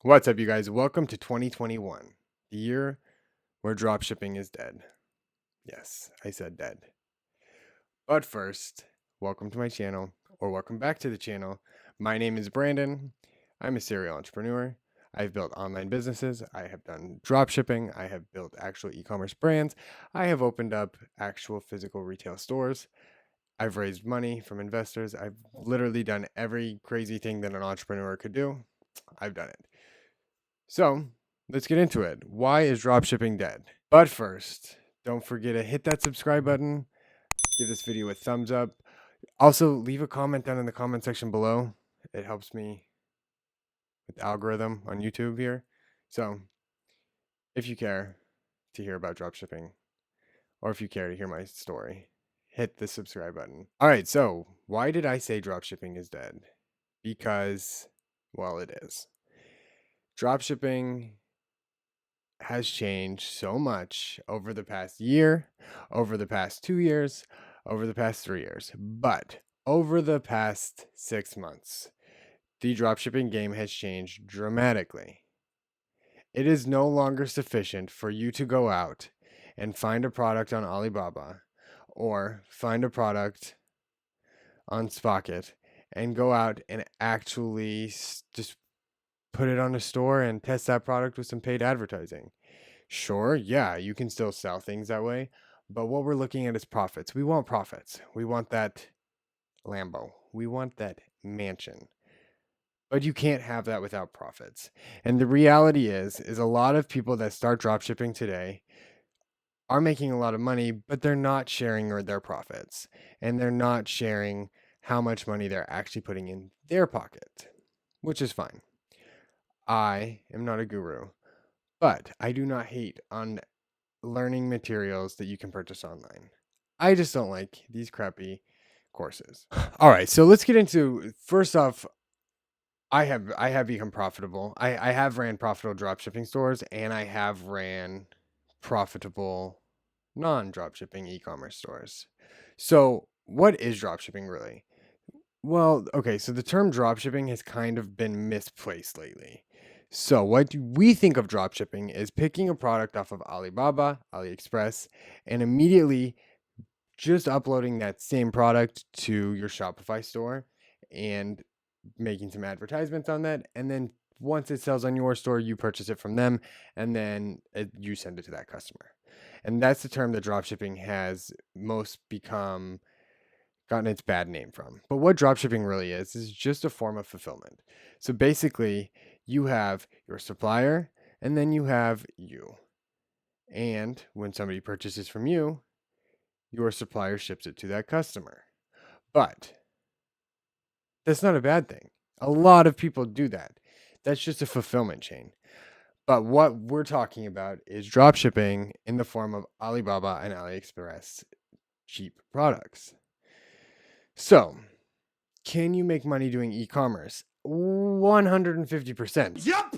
What's up, you guys? Welcome to 2021, the year where dropshipping is dead. Yes, I said dead. But first, welcome to my channel, or welcome back to the channel. My name is Brandon. I'm a serial entrepreneur. I've built online businesses. I have done dropshipping. I have built actual e-commerce brands. I have opened up actual physical retail stores. I've raised money from investors. I've literally done every crazy thing that an entrepreneur could do. I've done it. So let's get into it. Why is dropshipping dead? But first, don't forget to hit that subscribe button, give this video a thumbs up. Also, leave a comment down in the comment section below. It helps me with the algorithm on YouTube here. So if you care to hear about dropshipping, or if you care to hear my story, hit the subscribe button. All right, so why did I say dropshipping is dead? Because, well, it is. Dropshipping has changed so much over the past year, over the past 2 years, over the past 3 years. But over the past 6 months, the dropshipping game has changed dramatically. It is no longer sufficient for you to go out and find a product on Alibaba or find a product on Spocket and go out and actually just put it on a store and test that product with some paid advertising. Sure, yeah, you can still sell things that way, but what we're looking at is profits. We want profits. We want that Lambo. We want that mansion. But you can't have that without profits. And the reality is a lot of people that start dropshipping today are making a lot of money, but they're not sharing their profits. And they're not sharing how much money they're actually putting in their pocket, which is fine. I am not a guru, but I do not hate on learning materials that you can purchase online. I just don't like these crappy courses. All right, so let's get into, first off, I have become profitable. I have ran profitable dropshipping stores, and I have ran profitable non-dropshipping e-commerce stores. So what is dropshipping really? Well, okay, so the term dropshipping has kind of been misplaced lately. So what we think of dropshipping is picking a product off of Alibaba, AliExpress, and immediately just uploading that same product to your Shopify store and making some advertisements on that. And then once it sells on your store, you purchase it from them, and then you send it to that customer. And that's the term that dropshipping has most gotten its bad name from. But what dropshipping really is just a form of fulfillment. So basically, you have your supplier, and then you have you. And when somebody purchases from you, your supplier ships it to that customer. But that's not a bad thing. A lot of people do that. That's just a fulfillment chain. But what we're talking about is dropshipping in the form of Alibaba and AliExpress cheap products. So, can you make money doing e-commerce? 150%. Yup.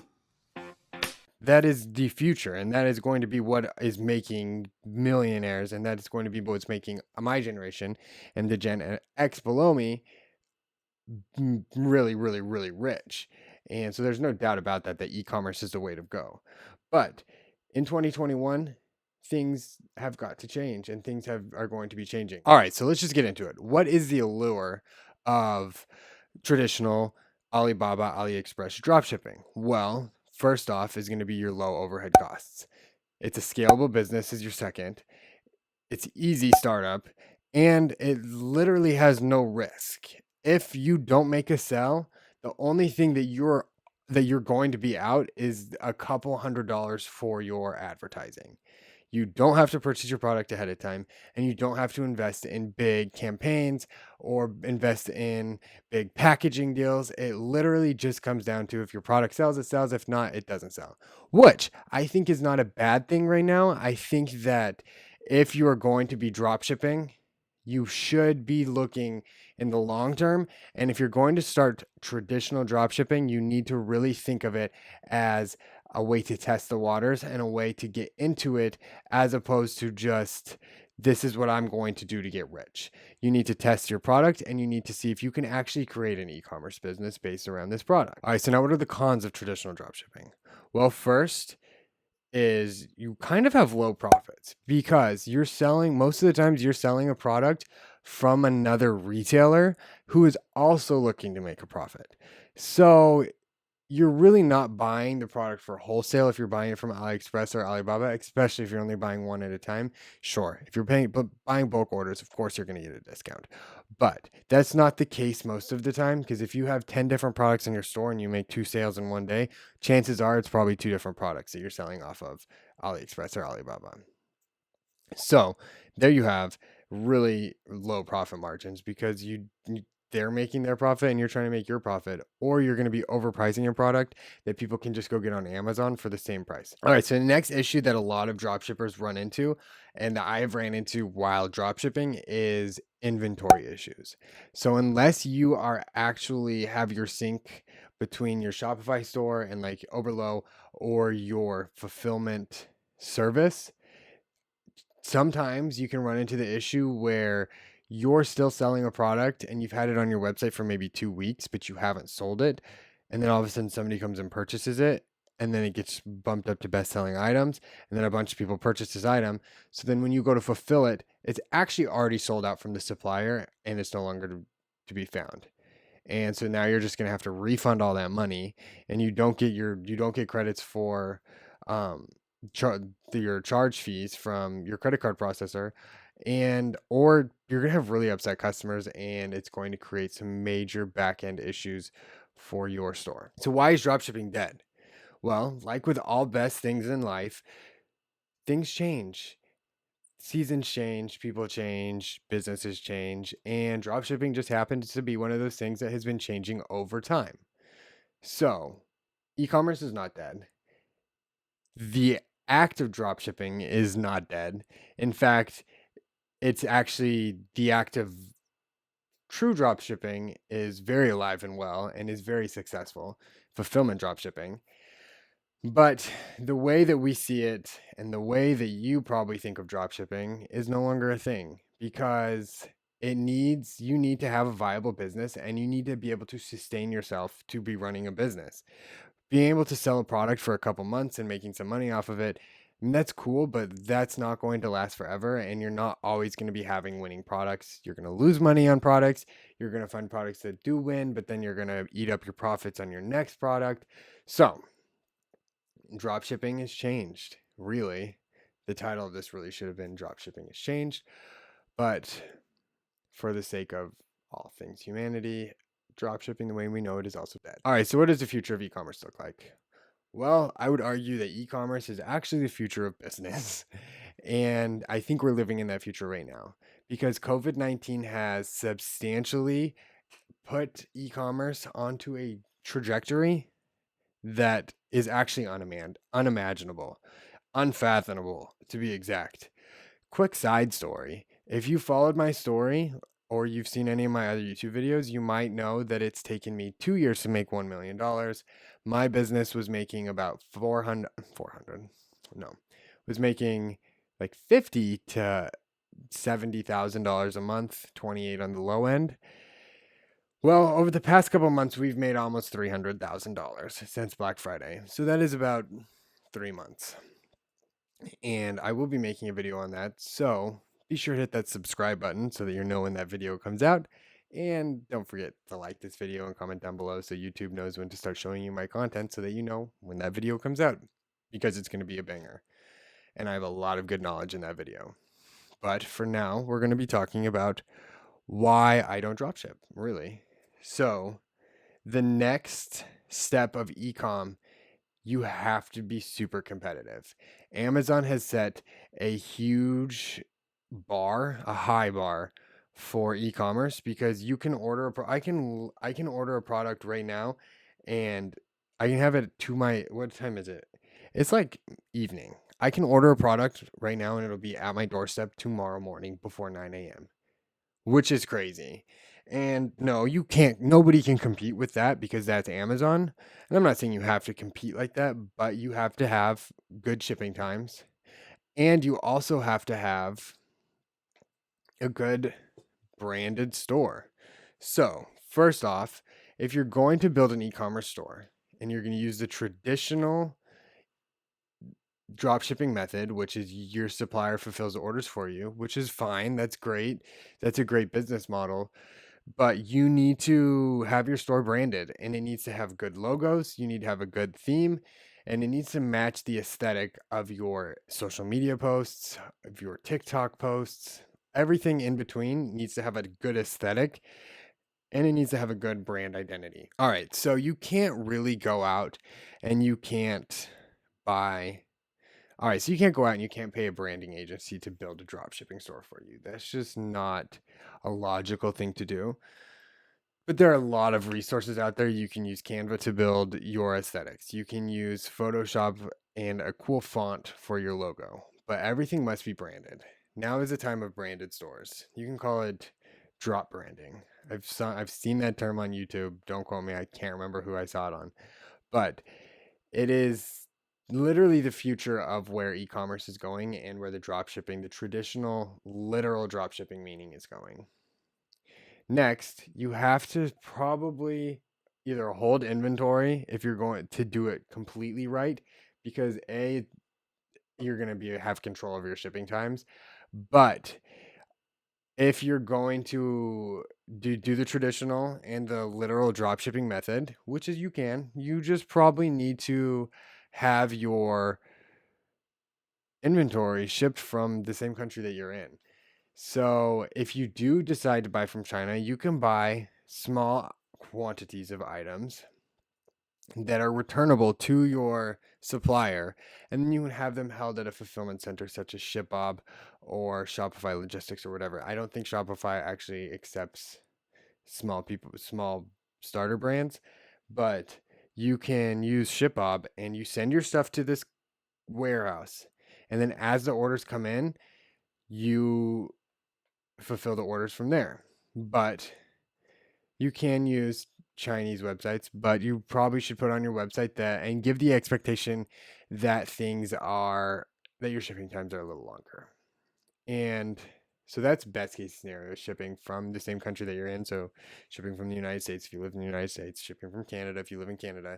That is the future, and that is going to be what is making millionaires, and that is going to be what's making my generation and the Gen X below me really, really, really rich. And so there's no doubt about that e-commerce is the way to go. But in 2021, things have got to change, and things are going to be changing. All right, so let's just get into it. What is the allure of traditional Alibaba, AliExpress dropshipping? Well, first off is going to be your low overhead costs. It's a scalable business is your second. It's easy startup, and it literally has no risk. If you don't make a sell, the only thing that you're going to be out is a couple $100 for your advertising. You don't have to purchase your product ahead of time, and you don't have to invest in big campaigns or invest in big packaging deals. It literally just comes down to if your product sells, it sells. If not, it doesn't sell, which I think is not a bad thing right now. I think that if you are going to be drop shipping, you should be looking in the long term. And if you're going to start traditional drop shipping, you need to really think of it as a way to test the waters and a way to get into it, as opposed to just this is what I'm going to do to get rich. You need to test your product and you need to see if you can actually create an e-commerce business based around this product. All right, so now what are the cons of traditional dropshipping? Well, first is you kind of have low profits because you're selling, most of the times you're selling a product from another retailer who is also looking to make a profit. So you're really not buying the product for wholesale if you're buying it from AliExpress or Alibaba, especially if you're only buying one at a time. Sure, if you're buying bulk orders, of course you're going to get a discount. But that's not the case most of the time, because if you have 10 different products in your store and you make 2 sales in one day, chances are it's probably 2 different products that you're selling off of AliExpress or Alibaba. So there you have really low profit margins because they're making their profit and you're trying to make your profit, or you're going to be overpricing your product that people can just go get on Amazon for the same price. All right, so the next issue that a lot of dropshippers run into, and that I've ran into while dropshipping, is inventory issues. So unless you are actually have your sync between your Shopify store and like Oberlo or your fulfillment service, sometimes you can run into the issue where you're still selling a product and you've had it on your website for maybe 2 weeks, but you haven't sold it. And then all of a sudden somebody comes and purchases it. And then it gets bumped up to best selling items. And then a bunch of people purchase this item. So then when you go to fulfill it, it's actually already sold out from the supplier and it's no longer to be found. And so now you're just going to have to refund all that money, and you don't get credits for um, your charge fees from your credit card processor, and or you're going to have really upset customers, and it's going to create some major back end issues for your store. So why is dropshipping dead? Well, like with all best things in life, things change. Seasons change, people change, businesses change, and dropshipping just happens to be one of those things that has been changing over time. So, e-commerce is not dead. The act of dropshipping is not dead. In fact, it's actually the act of true dropshipping is very alive and well and is very successful. Fulfillment dropshipping. But the way that we see it and the way that you probably think of dropshipping is no longer a thing, because you need to have a viable business and you need to be able to sustain yourself to be running a business. Being able to sell a product for a couple months and making some money off of it, that's cool, but that's not going to last forever. And you're not always going to be having winning products. You're going to lose money on products. You're going to find products that do win, but then you're going to eat up your profits on your next product. So, dropshipping has changed, really. The title of this really should have been Dropshipping has changed, but for the sake of all things humanity, dropshipping the way we know it is also dead. All right, so what does the future of e-commerce look like? Well, I would argue that e-commerce is actually the future of business. And I think we're living in that future right now because COVID-19 has substantially put e-commerce onto a trajectory that is actually unimaginable, unfathomable to be exact. Quick side story. If you followed my story or you've seen any of my other YouTube videos, you might know that it's taken me 2 years to make $1 million. My business was making about 400, no, was making like 50 to $70,000 a month, 28 on the low end. Well, over the past couple months, we've made almost $300,000 since Black Friday. So that is about 3 months. And I will be making a video on that. So be sure to hit that subscribe button so that you know when that video comes out. And don't forget to like this video and comment down below so YouTube knows when to start showing you my content so that you know when that video comes out, because it's going to be a banger. And I have a lot of good knowledge in that video. But for now, we're going to be talking about why I don't dropship, really. So the next step of ecom, you have to be super competitive. Amazon has set a huge bar, a high bar for e-commerce, because you can order I can order a product right now and I can have it to my, what time is it? It's like evening. I can order a product right now and it'll be at my doorstep tomorrow morning before 9 a.m., which is crazy. And no, you can't, nobody can compete with that because that's Amazon. And I'm not saying you have to compete like that, but you have to have good shipping times. And you also have to have a good branded store. So, first off, if you're going to build an e-commerce store and you're going to use the traditional dropshipping method, which is your supplier fulfills the orders for you, which is fine. That's great. That's a great business model. But you need to have your store branded and it needs to have good logos. You need to have a good theme and it needs to match the aesthetic of your social media posts, of your TikTok posts. Everything in between needs to have a good aesthetic and it needs to have a good brand identity. All right. So you can't really go out and you can't buy. All right, so you can't go out and you can't pay a branding agency to build a drop shipping store for you. That's just not a logical thing to do. But there are a lot of resources out there. You can use Canva to build your aesthetics. You can use Photoshop and a cool font for your logo, but everything must be branded. Now is the time of branded stores. You can call it drop branding. I've seen that term on YouTube. Don't quote me. I can't remember who I saw it on. But it is literally the future of where e-commerce is going and where the drop shipping, the traditional literal drop shipping meaning is going. Next, you have to probably either hold inventory if you're going to do it completely right, because A, you're going to have control over your shipping times. But if you're going to do the traditional and the literal drop shipping method, which is you just probably need to have your inventory shipped from the same country that you're in. So if you do decide to buy from China, you can buy small quantities of items that are returnable to your supplier, and then you would have them held at a fulfillment center such as ShipBob or Shopify Logistics or whatever. I don't think Shopify actually accepts small starter brands, but you can use ShipBob and you send your stuff to this warehouse, and then as the orders come in, you fulfill the orders from there. But you can use Chinese websites, but you probably should put on your website that and give the expectation that that your shipping times are a little longer. And so that's best case scenario, shipping from the same country that you're in. So shipping from the United States if you live in the United States, shipping from Canada if you live in Canada,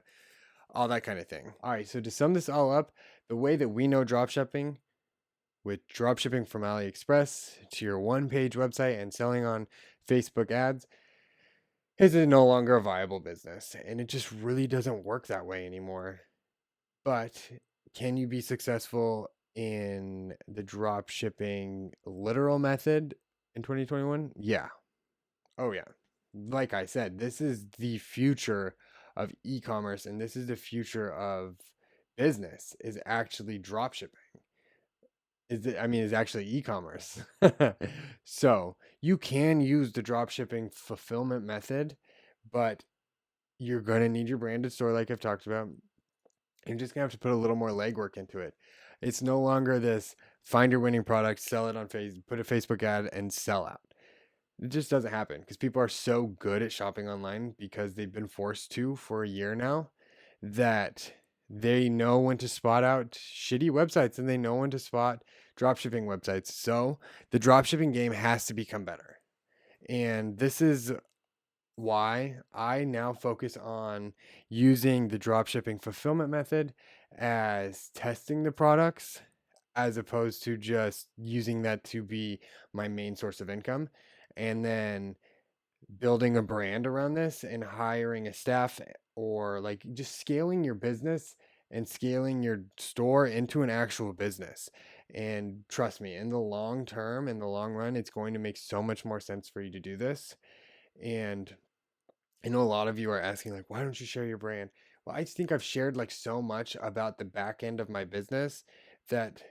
all that kind of thing. All right, so to sum this all up, the way that we know drop shipping with drop shipping from AliExpress to your one-page website and selling on Facebook ads is it no longer a viable business, and it just really doesn't work that way anymore. But can you be successful in the drop shipping literal method in 2021? Yeah. Oh yeah. Like I said, this is the future of e-commerce and this is the future of business is actually drop shipping. Is actually e-commerce. So you can use the drop shipping fulfillment method, but you're gonna need your branded store, like I've talked about. You're just gonna have to put a little more legwork into it. It's no longer this find your winning product, sell it on Facebook, put a Facebook ad, and sell out. It just doesn't happen because people are so good at shopping online because they've been forced to for a year now that they know when to spot out shitty websites and they know when to spot dropshipping websites. So the dropshipping game has to become better. And this is why I now focus on using the dropshipping fulfillment method as testing the products as opposed to just using that to be my main source of income. And then building a brand around this and hiring a staff or like just scaling your business and scaling your store into an actual business. And trust me, in the long term, in the long run, it's going to make so much more sense for you to do this. And I know a lot of you are asking, like, why don't you share your brand? Well, I think I've shared like so much about the back end of my business that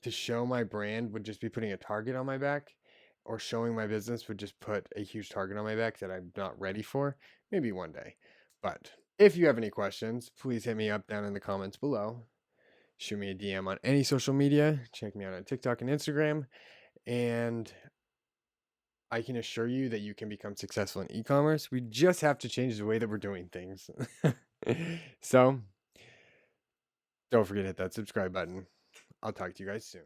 to show my brand would just be putting a target on my back, or showing my business would just put a huge target on my back that I'm not ready for. Maybe one day. But if you have any questions, please hit me up down in the comments below. Shoot me a DM on any social media. Check me out on TikTok and Instagram. And I can assure you that you can become successful in e-commerce. We just have to change the way that we're doing things. So don't forget to hit that subscribe button. I'll talk to you guys soon.